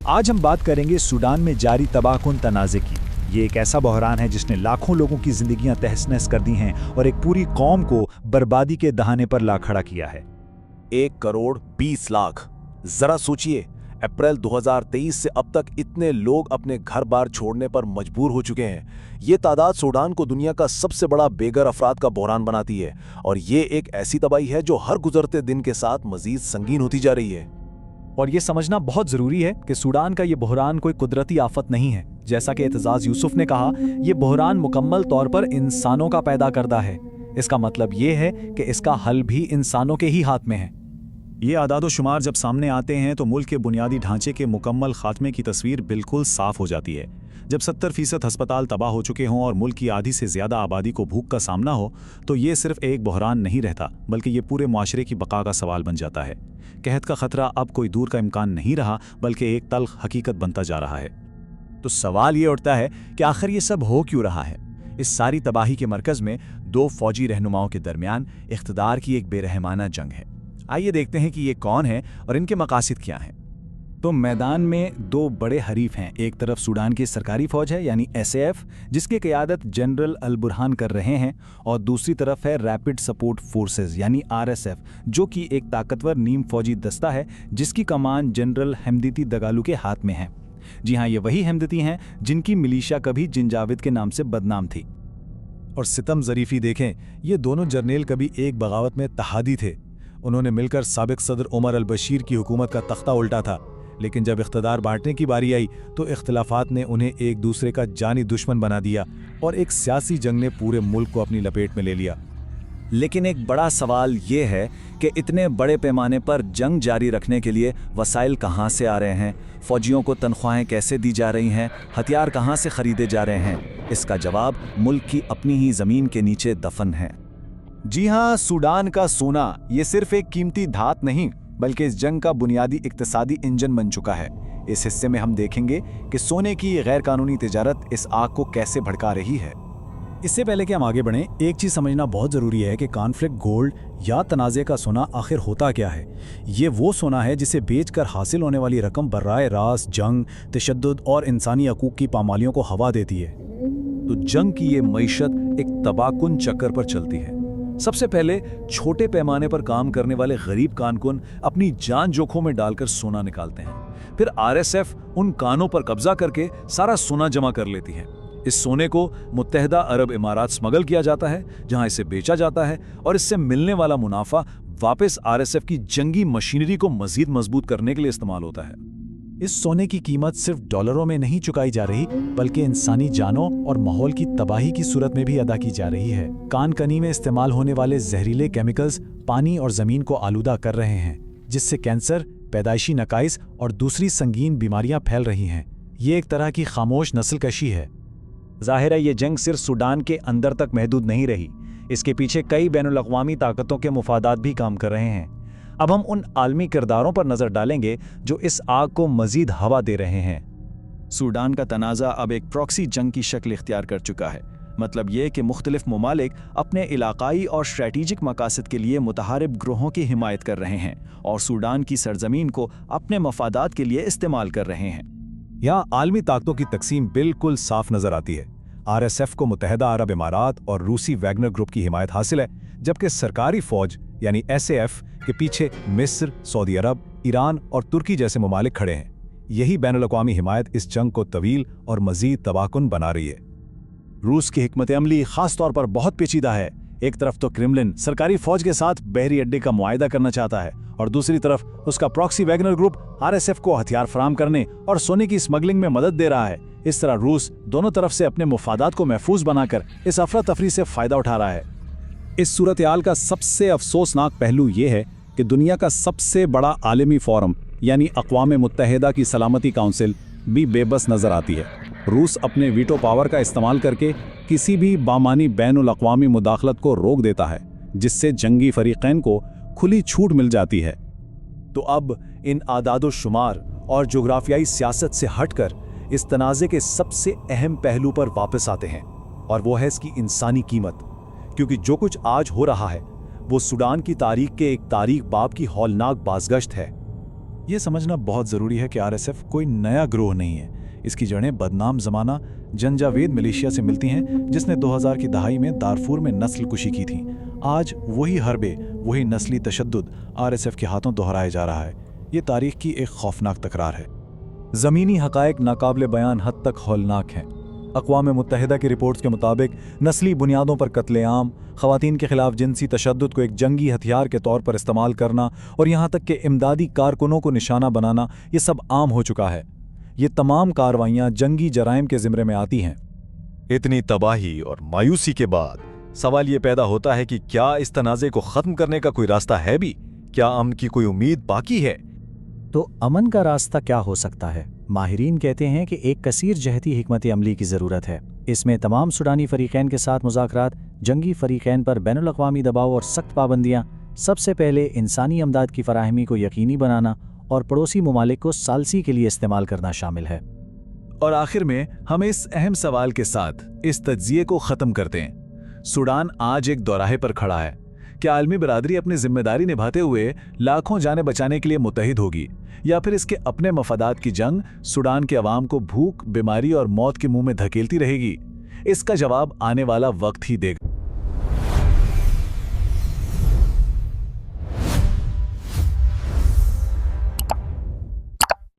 आज हम बात करेंगे सूडान में जारी तबाहकुन तनाज़े की। ये एक ऐसा बहरान है जिसने लाखों लोगों की जिंदगियां तहस-नहस कर दी हैं और एक पूरी कौम को बर्बादी के दहाने पर ला खड़ा किया है। 1,20,00,000। जरा सोचिए, अप्रैल 2023 से अब तक इतने लोग अपने घर बार छोड़ने पर मजबूर हो चुके हैं। ये तादाद सूडान को दुनिया का सबसे बड़ा बेघर अफराद का बहरान बनाती है और ये एक ऐसी तबाही है जो हर गुजरते दिन के साथ मजीद संगीन होती जा रही है। और ये समझना बहुत जरूरी है कि सूडान का ये बहरान कोई कुदरती आफत नहीं है। जैसा कि एतजाज यूसुफ ने कहा, ये बहरान मुकम्मल तौर पर इंसानों का पैदा करदा है। इसका मतलब ये है कि इसका हल भी इंसानों के ही हाथ में है। ये आदाद शुमार जब सामने आते हैं तो मुल्क के बुनियादी ढांचे के मुकम्मल खात्मे की तस्वीर बिल्कुल साफ हो जाती है। जब 70% अस्पताल तबाह हो चुके हों और मुल्क की आधी से ज़्यादा आबादी को भूख का सामना हो, तो ये सिर्फ एक बहरान नहीं रहता, बल्कि ये पूरे माशरे की बका का सवाल बन जाता है। कहत का खतरा अब कोई दूर का इम्कान नहीं रहा, बल्कि एक तल्ख हकीकत बनता जा रहा है। तो सवाल ये उठता है कि आखिर ये सब हो क्यों रहा है। इस सारी तबाही के मरकज में दो फौजी रहनुमाओं के दरमियान इख्तिदार की एक बेरहमाना जंग है। आइए देखते हैं कि ये कौन है और इनके मकासद क्या हैं। तो मैदान में दो बड़े हरीफ हैं। एक तरफ सूडान की सरकारी फौज है यानी SAF, जिसकी क़यादत जनरल अल बुरहान कर रहे हैं, और दूसरी तरफ है रैपिड सपोर्ट फोर्सेस यानी RSF, जो कि एक ताकतवर नीम फौजी दस्ता है जिसकी कमान जनरल हमदती दगालू के हाथ में है। जी हाँ, ये वही हमदती हैं जिनकी मिलिशिया कभी जिंजाविद के नाम से बदनाम थी। और सितम ज़रीफ़ी देखें, ये दोनों जर्नेल कभी एक बगावत में तहादी थे। उन्होंने मिलकर साबिक सदर उमर अल बशीर की हुकूमत का तख्ता उल्टा था, लेकिन जब इख्तिदार बांटने की बारी आई तो इख्तिलाफात ने उन्हें एक दूसरे का जानी दुश्मन बना दिया और एक सियासी जंग ने पूरे मुल्क को अपनी लपेट में ले लिया। लेकिन एक बड़ा सवाल ये है कि इतने बड़े पैमाने पर जंग जारी रखने के लिए वसाइल कहाँ से आ रहे हैं, फौजियों को तनख्वाहें कैसे दी जा रही हैं, हथियार कहाँ से खरीदे जा रहे हैं। इसका जवाब मुल्क की अपनी ही ज़मीन के नीचे दफन है। जी हाँ, सूडान का सोना ये सिर्फ एक कीमती धात नहीं, बल्कि इस जंग का बुनियादी इक्तिसादी इंजन बन चुका है। इस हिस्से में हम देखेंगे कि सोने की गैर कानूनी तिजारत इस आग को कैसे भड़का रही है। इससे पहले कि हम आगे बढ़ें, एक चीज़ समझना बहुत ज़रूरी है कि कॉन्फ्लिक्ट गोल्ड या तनाज़े का सोना आखिर होता क्या है। ये वो सोना है जिसे बेचकर हासिल होने वाली रकम बर्राए रास्त जंग, तशद्दुद और इंसानी हकूक़ की पामालियों को हवा देती है। तो जंग की ये मईशत एक तबाहकुन चक्कर पर चलती है। सबसे पहले छोटे पैमाने पर काम करने वाले गरीब कारकुन अपनी जान जोखों में डालकर सोना निकालते हैं। फिर RSF उन कानों पर कब्जा करके सारा सोना जमा कर लेती है। इस सोने को मुत्तहदा अरब इमारात स्मगल किया जाता है, जहां इसे बेचा जाता है, और इससे मिलने वाला मुनाफा वापस RSF की जंगी मशीनरी को मजीद मजबूत करने के लिए इस्तेमाल होता है। इस सोने की कीमत सिर्फ डॉलरों में नहीं चुकाई जा रही, बल्कि इंसानी जानों और माहौल की तबाही की सूरत में भी अदा की जा रही है। कान कनी में इस्तेमाल होने वाले जहरीले केमिकल्स पानी और ज़मीन को आलूदा कर रहे हैं, जिससे कैंसर, पैदाइशी नकाइस और दूसरी संगीन बीमारियां फैल रही हैं। ये एक तरह की खामोश नस्लकशी है। जाहिर है ये जंग सिर्फ सूडान के अंदर तक महदूद नहीं रही। इसके पीछे कई बैनुल-अक़वामी ताकतों के मुफादात भी काम कर रहे हैं। अब हम उन आलमी किरदारों पर नज़र डालेंगे जो इस आग को मजीद हवा दे रहे हैं। सूडान का तनाज़ा अब एक प्रॉक्सी जंग की शक्ल इख्तियार कर चुका है। मतलब ये कि मुख्तलिफ ममालिक अपने इलाकाई और स्ट्रेटेजिक मकासद के लिए मुतहारिब ग्रोहों की हिमायत कर रहे हैं और सूडान की सरजमीन को अपने मफादात के लिए इस्तेमाल कर रहे हैं। यहाँ आलमी ताकतों की तकसीम बिल्कुल साफ नजर आती है। RSF को मुत्तहदा अरब इमारात और रूसी वैगनर ग्रुप की हिमायत हासिल है, जबकि सरकारी फौज यानी SAF के पीछे मिस्र, सऊदी अरब, ईरान और तुर्की जैसे ममालिक खड़े हैं। यही बैनुल-अक़वामी हिमायत इस जंग को तवील और मजीद तबाहकुन बना रही है। रूस की हिकमत अमली खास तौर पर बहुत पेचीदा है। एक तरफ तो क्रेमलिन सरकारी फौज के साथ बहरी अड्डे का मुआयदा करना चाहता है, और दूसरी तरफ उसका प्रॉक्सी वैगनर ग्रुप RSF को हथियार फराम करने और सोने की स्मगलिंग में मदद दे रहा है। इस तरह रूस दोनों तरफ से अपने मुफादात को महफूज बनाकर इस अफरा तफरी से फायदा उठा रहा है। इस सूरत-ए-हाल का सबसे अफसोसनाक पहलू ये है कि दुनिया का सबसे बड़ा आलमी फोरम यानी अक़वाम मुत्तहिदा की सलामती काउंसिल भी बेबस नजर आती है। रूस अपने वीटो पावर का इस्तेमाल करके किसी भी बामानी बैनुल-अक़वामी मुदाखलत को रोक देता है, जिससे जंगी फरीक़ैन को खुली छूट मिल जाती है। तो अब इन आदादो शुमार और जोग्राफियाई सियासत से हटकर इस तनाज़े के सबसे अहम पहलू पर वापस आते हैं, और वो है इसकी इंसानी कीमत। क्योंकि जो कुछ आज हो रहा है वो सूडान की तारीख के एक तारीख बाब की हौलनाक बाज़गश्त है। ये समझना बहुत ज़रूरी है कि आरएसएफ कोई नया ग्रोह नहीं है। इसकी जड़ें बदनाम ज़माना जंजावेद मिलिशिया से मिलती हैं, जिसने 2000 की दहाई में दारफूर में नस्ल कुशी की थी। आज वही हरबे, वही नस्ली तशद्दुद आरएसएफ के हाथों दोहराया जा रहा है। ये तारीख की एक खौफनाक तकरार है। ज़मीनी हक़ाइक़ नाकाबिले बयान हद तक हौलनाक हैं। अक़वाम मुत्तहिदा की रिपोर्ट्स के मुताबिक नस्ली बुनियादों पर कत्लेआम, ख़वातीन के खिलाफ जिनसी तशद्दुद को एक जंगी हथियार के तौर पर इस्तेमाल करना और यहाँ तक कि इमदादी कारकुनों को निशाना बनाना, ये सब आम हो चुका है। ये तमाम कार्रवाइयाँ जंगी जराइम के ज़िम्रे में आती हैं। इतनी तबाही और मायूसी के बाद सवाल ये पैदा होता है कि क्या इस तनाज़े को ख़त्म करने का कोई रास्ता है भी? क्या अमन की कोई उम्मीद बाकी है? तो अमन का रास्ता क्या हो सकता है? माहिरीन कहते हैं कि एक कसीर जहती हिकमत अमली की ज़रूरत है। इसमें तमाम सूडानी फ़रीक़ैन के साथ मुज़ाकरात, जंगी फ़रीक़ैन पर बैनुल अक़वामी दबाव और सख्त पाबंदियाँ, सबसे पहले इंसानी अमदाद की फ़राहमी को यकीनी बनाना और पड़ोसी ममालिक को सालसी के लिए इस्तेमाल करना शामिल है। और आखिर में हम इस अहम सवाल के साथ इस तज्ज़िये को ख़त्म करते हैं। सूडान आज एक दौराहे पर खड़ा है। क्या आलमी बरादरी अपनी जिम्मेदारी निभाते हुए लाखों जानें बचाने के लिए मुत्तहिद होगी, या फिर इसके अपने मफादात की जंग सूडान के अवाम को भूख, बीमारी और मौत के मुंह में धकेलती रहेगी? इसका जवाब आने वाला वक्त ही देगा।